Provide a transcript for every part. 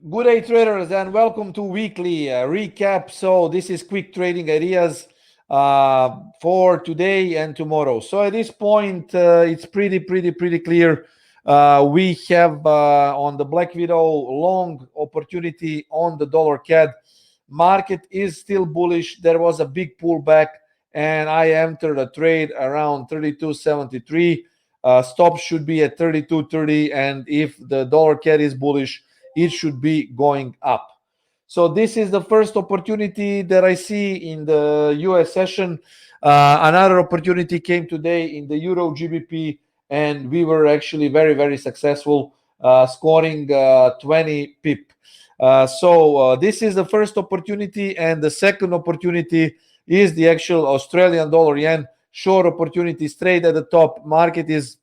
Good day, traders, and welcome to weekly recap. So this is quick trading ideas for today and tomorrow. So at this point, it's pretty clear. We have on the Black Widow long opportunity on the dollar CAD. Market is still bullish. There was a big pullback, and I entered a trade around 32.73. Stop should be at 32.30, and if the dollar CAD is bullish, it should be going up. So this is the first opportunity that I see in the US session. Another opportunity came today in the Euro GBP, and we were actually very successful, scoring 20 pip. So this is the first opportunity, and the second opportunity is the actual Australian dollar yen short opportunity straight at the top. Market is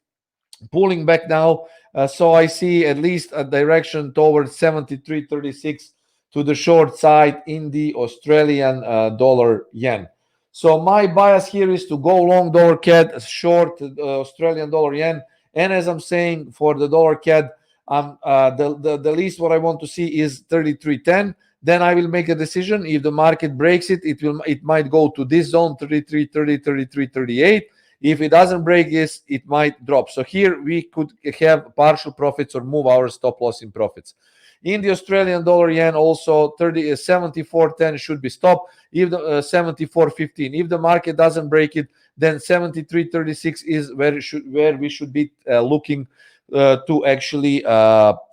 pulling back now. So I see at least a direction towards 73.36 to the short side in the Australian dollar yen. So my bias here is to go long dollar CAD, short Australian dollar yen. And as I'm saying, for the dollar CAD, the least what I want to see is 33.10. Then I will make a decision. If the market breaks it, it might go to this zone, 33.30, 33.38. If it doesn't break this, it might drop. So here we could have partial profits or move our stop loss in profits. In the Australian dollar yen, also 74.10 should be stopped. If the 74.15, if the market doesn't break it, then 73.36 is where we should be looking to actually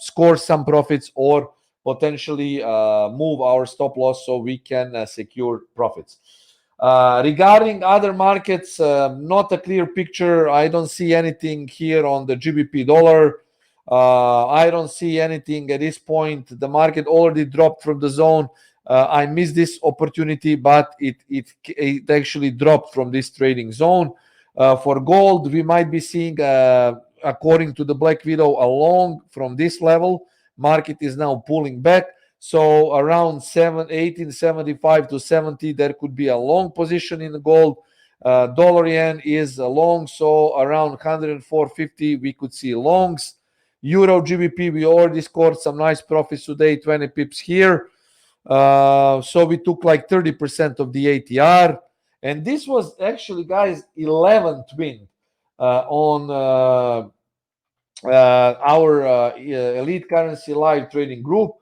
score some profits or potentially move our stop loss so we can secure profits. Regarding other markets, not a clear picture. I don't see anything here on the GBP dollar. I don't see anything at this point. The market already dropped from the zone. I missed this opportunity, but it actually dropped from this trading zone. For gold, we might be seeing, according to the Black Widow, a long from this level. Market is now pulling back. So around 1875 to 70, there could be a long position in the gold. Dollar yen is a long, so around 104.50 we could see longs. Euro GBP, we already scored some nice profits today, 20 pips here. So we took like 30% of the ATR. And this was actually, guys, 11th win on our Elite Currency Live trading group.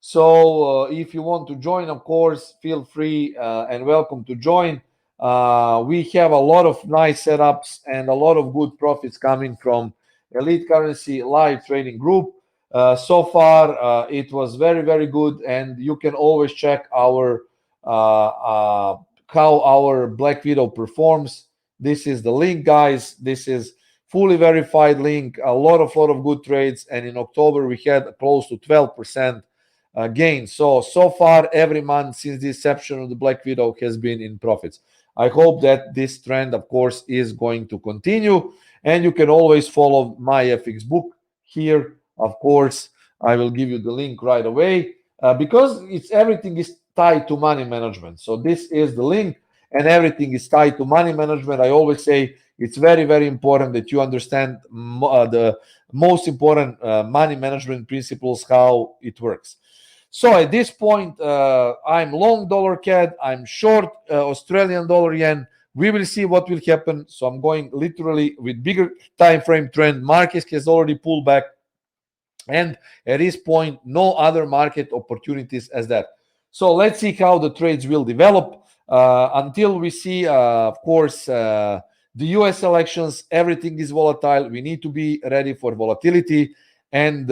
So if you want to join, of course, feel free and welcome to join. We have a lot of nice setups and a lot of good profits coming from Elite Currency Live trading group. So far, it was very good, and you can always check our how our Black Widow performs. This is the link, guys. This is fully verified link. A lot of good trades, and in October we had close to 12% gain. So far every month since the inception of the Black Widow has been in profits. I hope that this trend, of course, is going to continue, and you can always follow my FX book here. Of course, I will give you the link right away because everything is tied to money management. So this is the link, and everything is tied to money management. I always say it's very important that you understand the most important money management principles, how it works. So at this point, I'm long dollar CAD, I'm short Australian dollar yen. We will see what will happen. So I'm going literally with bigger time frame trend. Market has already pulled back, and at this point, no other market opportunities as that. So let's see how the trades will develop until we see, of course, the US elections. Everything is volatile. We need to be ready for volatility. And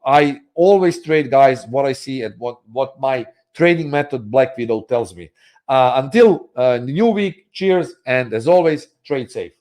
I always trade, guys, what I see and what my trading method Black Widow tells me. Until the new week, cheers, and as always, trade safe.